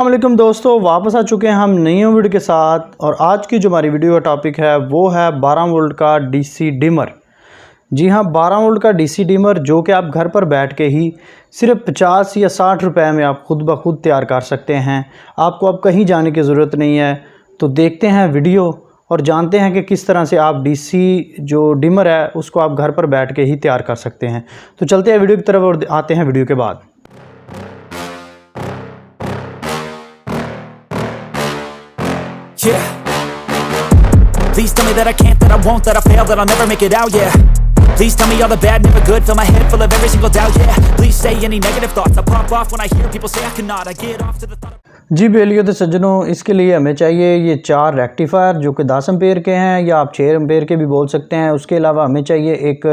अस्सलामुअलैकुम दोस्तों, वापस आ चुके हैं हम नई वीडियो के साथ। और आज की जो हमारी वीडियो का टॉपिक है वो है 12 वोल्ट का डीसी डिमर। जी हाँ, 12 वोल्ट का डीसी डिमर जो कि आप घर पर बैठ के ही सिर्फ 50 या 60 रुपए में आप खुद ब खुद तैयार कर सकते हैं। आपको अब कहीं जाने की ज़रूरत नहीं है। तो देखते हैं वीडियो और जानते हैं कि किस तरह से आप डीसी जो डिमर है उसको आप घर पर बैठ के ही तैयार कर सकते हैं। तो चलते हैं वीडियो की तरफ और आते हैं वीडियो के बाद। Yeah. Please tell me that I can't, that I won't, that I fail, that I'll never make it out, yeah. Please tell me all the bad, never good, fill my head full of every single doubt, yeah. Please say any negative thoughts, I pop off when I hear people say I cannot, I get off to the thought। जी बेलियो तो सज्जनों, इसके लिए हमें चाहिए ये 4 rectifier जो कि 10 ampere के हैं या आप 6 एम्पेयर के भी बोल सकते हैं। उसके अलावा हमें चाहिए एक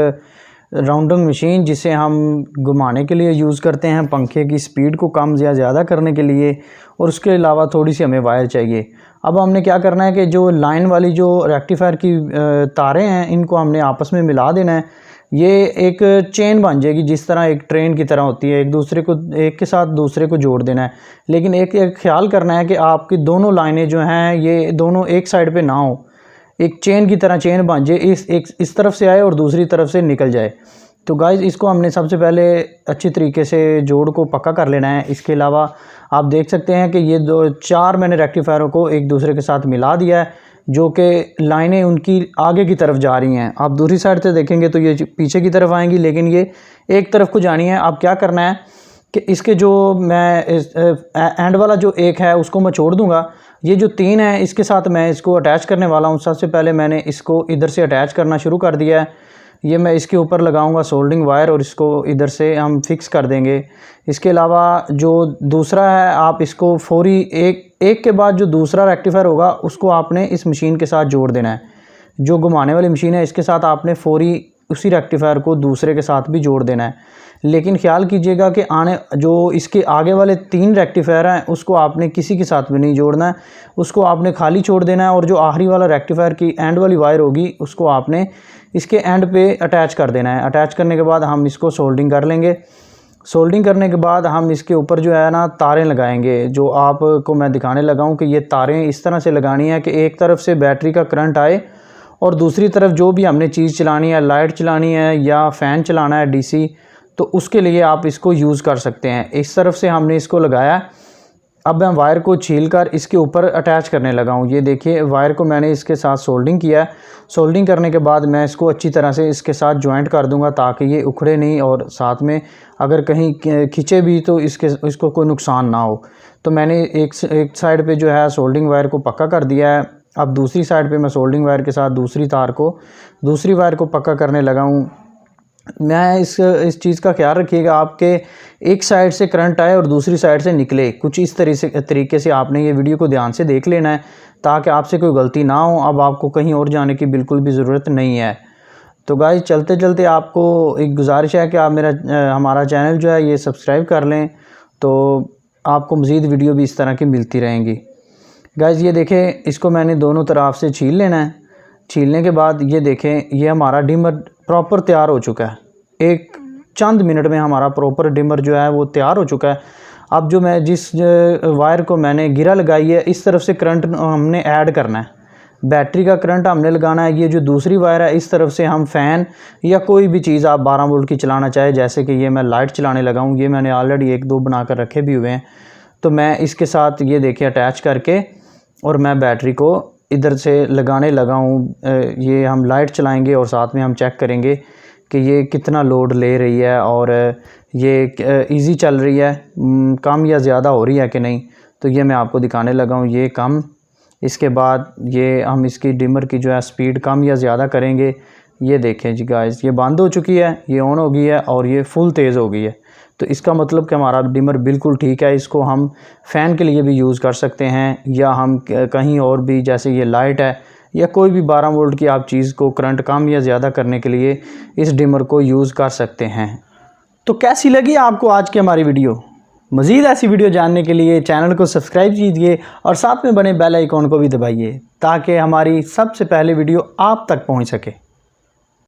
राउंडिंग मशीन जिसे हम घुमाने के लिए यूज़ करते हैं, पंखे की स्पीड को कम या ज़्यादा करने के लिए। और उसके अलावा थोड़ी सी हमें वायर चाहिए। अब हमने क्या करना है कि जो लाइन वाली जो रेक्टिफायर की तारें हैं इनको हमने आपस में मिला देना है। ये एक चेन बन जाएगी, जिस तरह एक ट्रेन की तरह होती है, एक के साथ दूसरे को जोड़ देना है। लेकिन एक ख्याल करना है कि आपकी दोनों लाइनें जो हैं ये दोनों एक साइड पे ना हो, एक चेन की तरह चेन बन जाए, इस तरफ से आए और दूसरी तरफ से निकल जाए। तो गाइज़ इसको हमने सबसे पहले अच्छी तरीके से जोड़ को पक्का कर लेना है। इसके अलावा आप देख सकते हैं कि ये 4 मैंने रेक्टिफायरों को एक दूसरे के साथ मिला दिया है, जो कि लाइनें उनकी आगे की तरफ जा रही हैं। आप दूसरी साइड से देखेंगे तो ये पीछे की तरफ आएंगी, लेकिन ये एक तरफ को जानी है। अब क्या करना है कि इसके जो मैं एंड वाला जो एक है उसको मैं छोड़ दूंगा। ये जो 3 है इसके साथ मैं इसको अटैच करने वाला हूँ। सबसे पहले मैंने इसको इधर से अटैच करना शुरू कर दिया है। ये मैं इसके ऊपर लगाऊंगा सोल्डिंग वायर और इसको इधर से हम फिक्स कर देंगे। इसके अलावा जो दूसरा है, आप इसको फौरी एक के बाद जो दूसरा रेक्टिफायर होगा उसको आपने इस मशीन के साथ जोड़ देना है। जो घुमाने वाली मशीन है इसके साथ आपने फौरी उसी रेक्टिफायर को दूसरे के साथ भी जोड़ देना है। लेकिन ख्याल कीजिएगा कि जो इसके आगे वाले 3 रेक्टिफायर हैं उसको आपने किसी के साथ भी नहीं जोड़ना है, उसको आपने खाली छोड़ देना है। और जो आखिरी वाला रेक्टिफायर की एंड वाली वायर होगी उसको आपने इसके एंड पे अटैच कर देना है। अटैच करने के बाद हम इसको सोल्डिंग कर लेंगे। सोल्डिंग करने के बाद हम इसके ऊपर जो है ना तारें लगाएंगे, जो आपको मैं दिखाने लगा हूँ कि ये तारें इस तरह से लगानी है कि एक तरफ से बैटरी का करंट आए और दूसरी तरफ जो भी हमने चीज़ चलानी है, लाइट चलानी है या फ़ैन चलाना है डीसी, तो उसके लिए आप इसको यूज़ कर सकते हैं। इस तरफ से हमने इसको लगाया। अब मैं वायर को छीलकर इसके ऊपर अटैच करने लगा हूँ। ये देखिए वायर को मैंने इसके साथ सोल्डिंग किया है। सोल्डिंग करने के बाद मैं इसको अच्छी तरह से इसके साथ जॉइंट कर दूंगा ताकि ये उखड़े नहीं और साथ में अगर कहीं खींचे भी तो इसको कोई नुकसान ना हो। तो मैंने एक साइड पे जो है सोल्डिंग वायर को पक्का कर दिया है। अब दूसरी साइड पे मैं सोल्डिंग वायर के साथ दूसरी वायर को पक्का करने लगा हूँ। मैं इस चीज़ का ख्याल रखिएगा आपके एक साइड से करंट आए और दूसरी साइड से निकले, कुछ इस तरीके से आपने ये वीडियो को ध्यान से देख लेना है ताकि आपसे कोई गलती ना हो। अब आपको कहीं और जाने की बिल्कुल भी ज़रूरत नहीं है। तो गाइस चलते चलते आपको एक गुजारिश है कि आप हमारा चैनल जो है ये सब्सक्राइब कर लें, तो आपको मज़ीद वीडियो भी इस तरह की मिलती रहेंगी। गाइस ये देखें, इसको मैंने दोनों तरफ से छील लेना है। छीलने के बाद ये देखें, ये हमारा डिमर प्रॉपर तैयार हो चुका है। एक चंद मिनट में हमारा प्रॉपर डिमर जो है वो तैयार हो चुका है। अब जो मैं जिस वायर को मैंने गिरा लगाई है इस तरफ से करंट हमने ऐड करना है, बैटरी का करंट हमने लगाना है। ये जो दूसरी वायर है इस तरफ से हम फ़ैन या कोई भी चीज़ आप 12 वोल्ट की चलाना चाहे, जैसे कि ये मैं लाइट चलाने लगा हूँ। ये मैंने ऑलरेडी 1-2 बनाकर रखे भी हुए हैं। तो मैं इसके साथ ये देखिए अटैच करके और मैं बैटरी को इधर से लगाने लगा हूँ। ये हम लाइट चलाएंगे और साथ में हम चेक करेंगे कि ये कितना लोड ले रही है और ये इजी चल रही है, कम या ज़्यादा हो रही है कि नहीं। तो ये मैं आपको दिखाने लगा हूँ, ये कम। इसके बाद ये हम इसकी डिमर की जो है स्पीड कम या ज़्यादा करेंगे। ये देखें जी गाइस, ये बंद हो चुकी है, ये ऑन हो गई है और ये फुल तेज़ हो गई है। तो इसका मतलब कि हमारा डिमर बिल्कुल ठीक है। इसको हम फ़ैन के लिए भी यूज़ कर सकते हैं या हम कहीं और भी, जैसे ये लाइट है या कोई भी 12 वोल्ट की आप चीज़ को करंट कम या ज़्यादा करने के लिए इस डिमर को यूज़ कर सकते हैं। तो कैसी लगी आपको आज की हमारी वीडियो? मज़ीद ऐसी वीडियो जानने के लिए चैनल को सब्सक्राइब कीजिए और साथ में बने बेल आइकॉन को भी दबाइए ताकि हमारी सबसे पहले वीडियो आप तक पहुँच सके।